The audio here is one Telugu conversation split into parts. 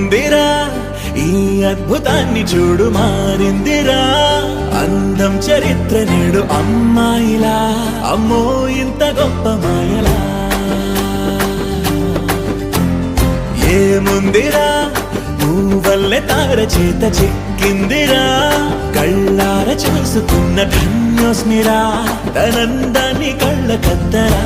ఏముందిరా ఈ అద్భుతాన్ని చూడు మారిందిరా అందం చరిత్ర నేడు అమ్మాయిలా అమ్మో ఇంత గొప్ప మాయలా ఏముందిరా నువ్వల్లే తార చేత చిక్కిందిరా కళ్ళార చూసుకున్న ధన్యోస్మిరా తనందాన్ని కళ్ళ కద్దరా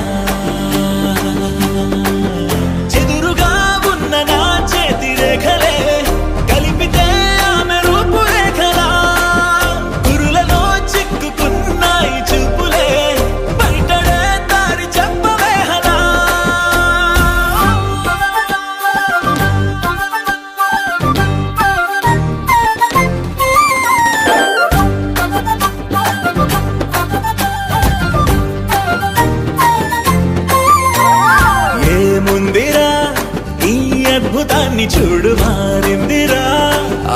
చెదురుగా ఉన్న నా చేతి రేఖలే కలిపితే ఆమె రూపురేఖలా గురులలో చిక్కుకున్నాయి చూపులే బయటడే దారి చెప్పవేహలా ఏముందిరా ఈ అద్భుతాన్ని చూడు మారిందిరా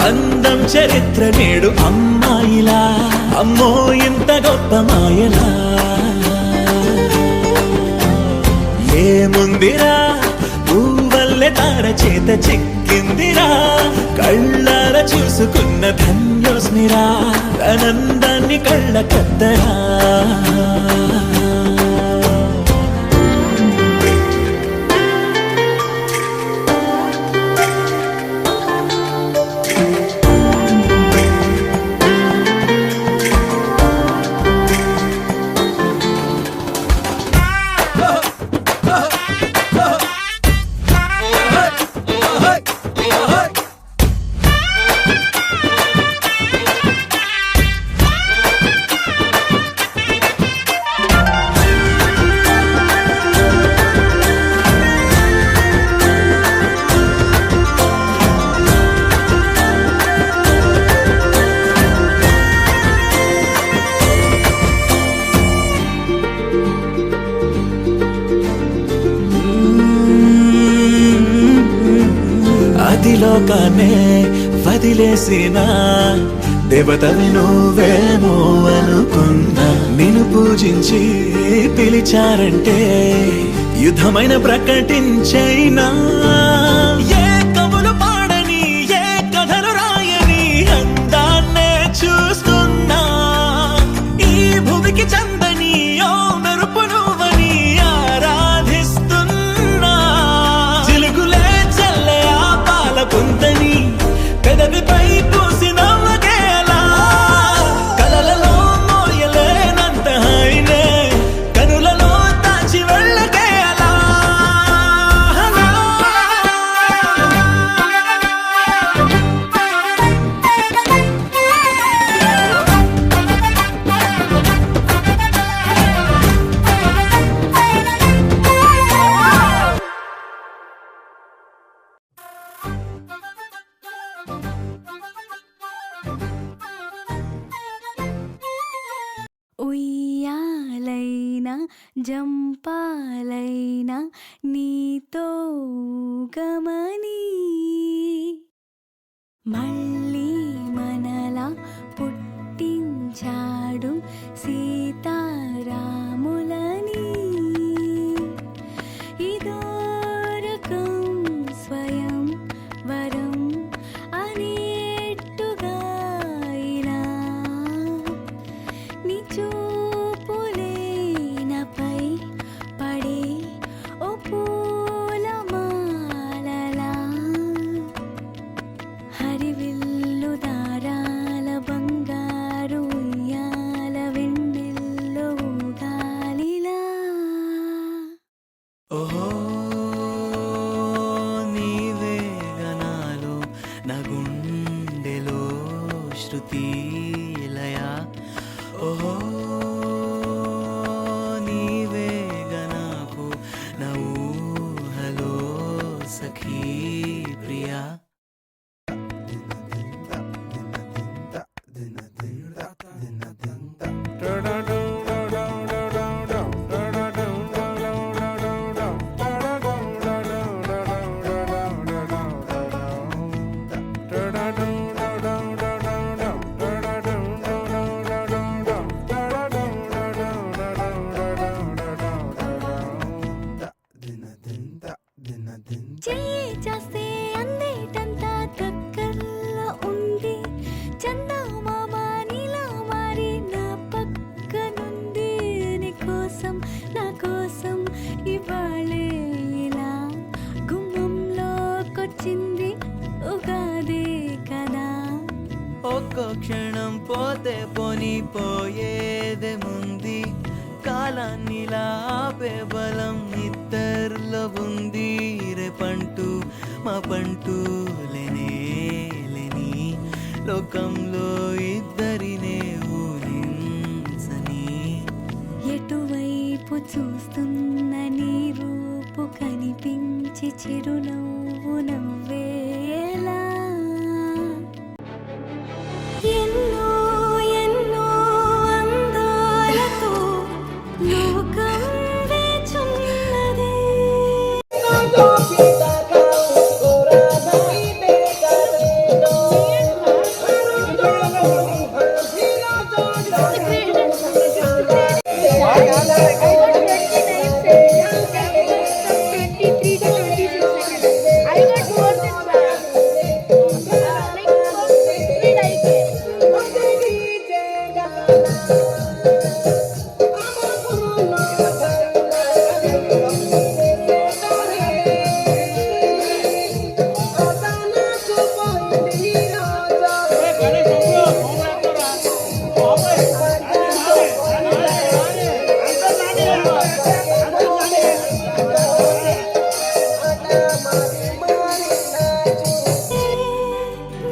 అందం చరిత్ర నేడు అమ్మాయిలా అమ్మో ఇంత గొప్ప మాయలా ఏముందిరా నువ్వల్లే తార చేత చిక్కిందిరా కళ్ళార చూసుకున్న ధన్యోస్మిరా తనందాన్ని కళ్ళ కద్దరా లోకాన్నే వదిలేసిన దేవతవి నువ్వేమో అనుకున్నా నిన్ను పూజించి పిలిచారంటే యుద్ధమైన ప్రకటించైనా ఏ కవులు పాడని ఏ కథలు రాయని అందాన్నే చూస్తున్నా ఈ భూమికి చందని ఓ మెరుపు నువ్వని ఆరాధిస్తున్నా చిలుగులే చల్లే ఆ పాల పుంతని పెదవిపై పూసి నవ్వకేలా కలలలో మోయలేనంత హాయినే కనులలో దాచి వెళ్ళకేలా ఉయ్యాలైనా జంపాలైనా నీతో గమని మళ్ళీ మనలా పుట్టించాడు సీతారాములని ఇదో రకం స్వయం వరం అనేట్టుగా ఇలా నీ చూపులే నాపై పడే ఓ పూలమాలలా హరివిల్లు దారాల బంగారు ఉయ్యాల వెన్నెల్లో గాలిలా ఓహో నీవే గనాలు నా గుండెలో శృతి లయ ఓహో నీవే గనాకు నా ఊహలో సఖీ ప్రియా క్షణం పోతే పోని పోయేదేముంది కాలాన్ని ఆపే బలం ఇద్దరిలో ఉంది రేపంటూ మా పంటూ లేనే లేని లోకంలో ఇద్దరినే ఊహించని ఎటువైపు చూస్తున్న నీ రూపు కనిపించి చిరునవ్వు నవ్వేలా ఎన్నో ఎన్నో అందాలతో లోకం వేచున్నదే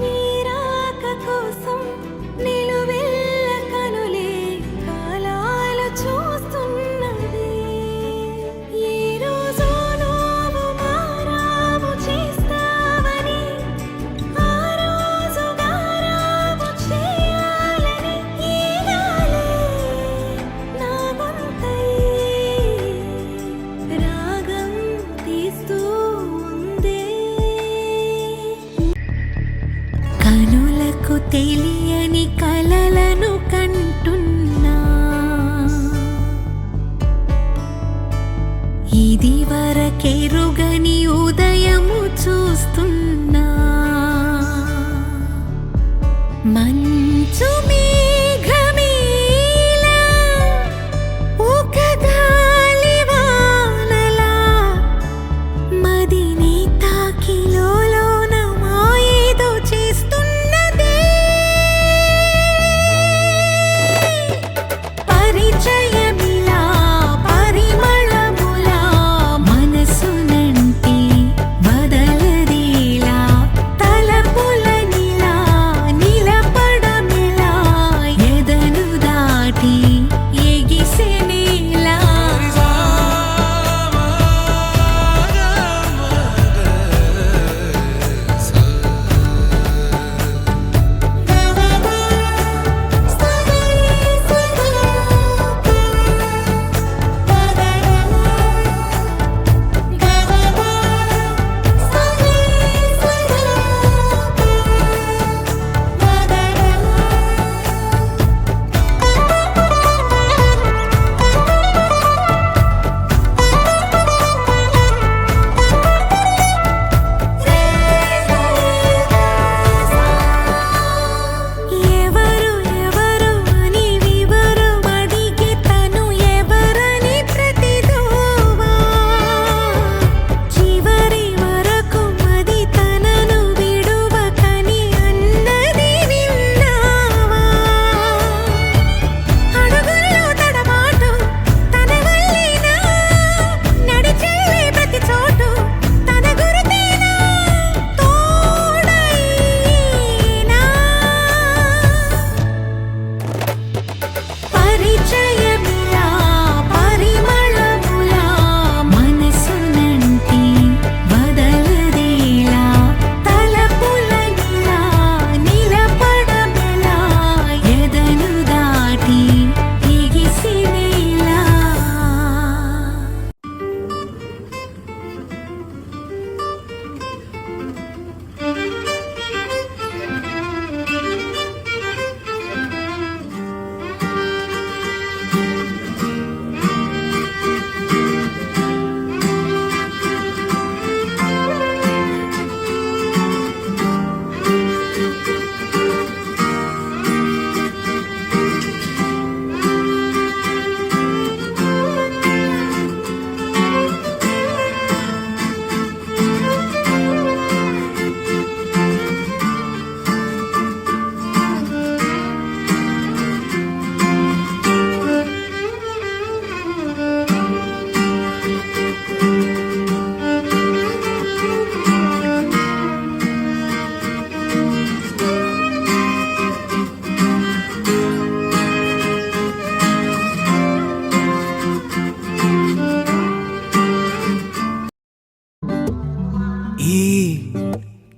నీరాక కోసం నిలువెల్ల కనులే కాలాలు చూస్తున్నది ఈ రోజు నువ్వు మారాము చేస్తావని ఆ రోజు గారాము చేయాలని ఈ గాలే నా గొంతై రాగం తీస్తూ ఉందే కనులకు తెలియని కలలను కంటున్నా ఇది వరకెరుగని ఉదయము చూస్తున్నా మంచు మేఘమేలా ఒక గాలివానలా మదిని తాకిలోన మాయేదో చేస్తున్నదే పరిచయమిలా పరిమళములా మనసునంటి బదలదేలా తలపులనిలా నిలపడమిలా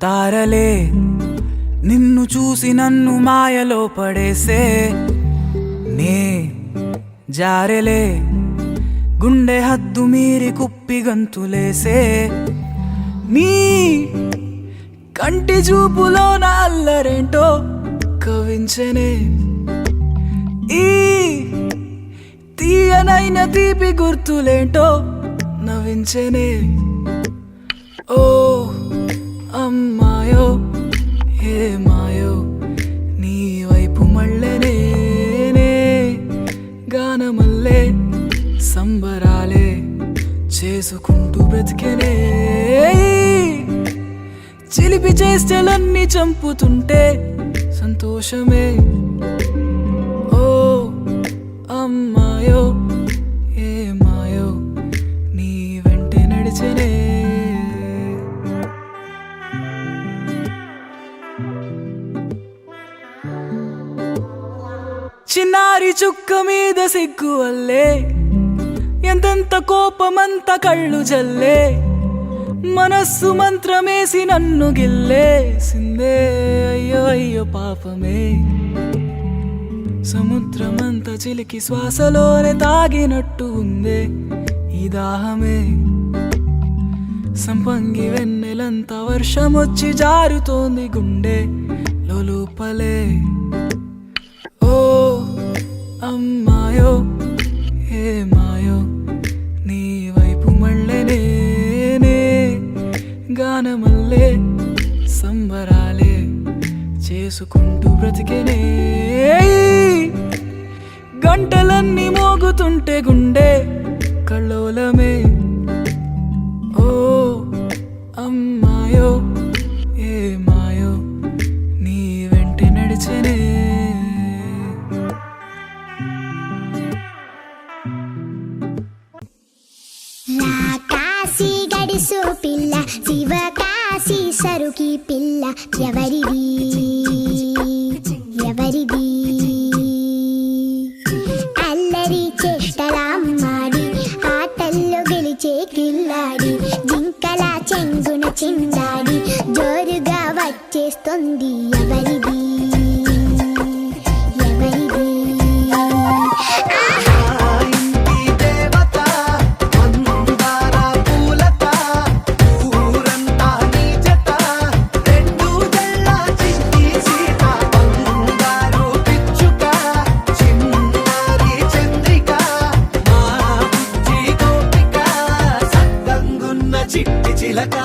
తారలే నిన్ను చూసి నన్ను మాయలో పడేసే నే జారెలే గుండె హద్దు మీరి కుప్పి గంతులేసే నీ కంటి చూపులో నా అల్లరేంటో కవించనే ఈ తీయనైన తీపి గుర్తులేంటో నవ్వించనే ఓ అమ్మాయో హే మాయో నీ వైపు మళ్ళనే గానమల్లే సంబరాలే చేసుకుంటూ బ్రతికెనే చిలిపి చేష్టలన్నీ చంపుతుంటే సంతోషమే ఓ అమ్మాయో ఏ మాయో నీ వెంటే నడిచెనే చిన్నారి చుక్క మీద సిగ్గు వల్లే ఎంతెంత కోపమంత కళ్ళు జల్లే మనస్సు మంత్రమేసి నన్ను గిల్లేసిందే అయ్యో అయ్యో పాపమే సముద్రమంత చిలికి శ్వాసలోనే తాగినట్టు ఉందే ఈ దాహమే సంపంగి వెన్నెలంత వర్షమొచ్చి జారుతోంది గుండె లోపలే ఓ అమ్మాయో హే మాయో నీ వైపు మళ్ళనే గానమల్లే సంబరాలే చేసుకుంటూ బ్రతికెనే గంటలన్నీ మోగుతుంటే గుండె కల్లోలమే ఓ అమ్మాయో ఏ మాయో నీ వెంటే నడిచెనే కాశీ గడిసు పిల్ల శివ కాశీ సరుకి పిల్ల ఎవరిది ఎవరిది అల్లరి చేష్టలామ్మాడి ఆటల్లో గెలిచే కిల్లాడి జింకల చెంగున చిందాడి జోరుగా వచ్చేస్తుంది ఎవరిది ఎవరిది చిట్టి చిలక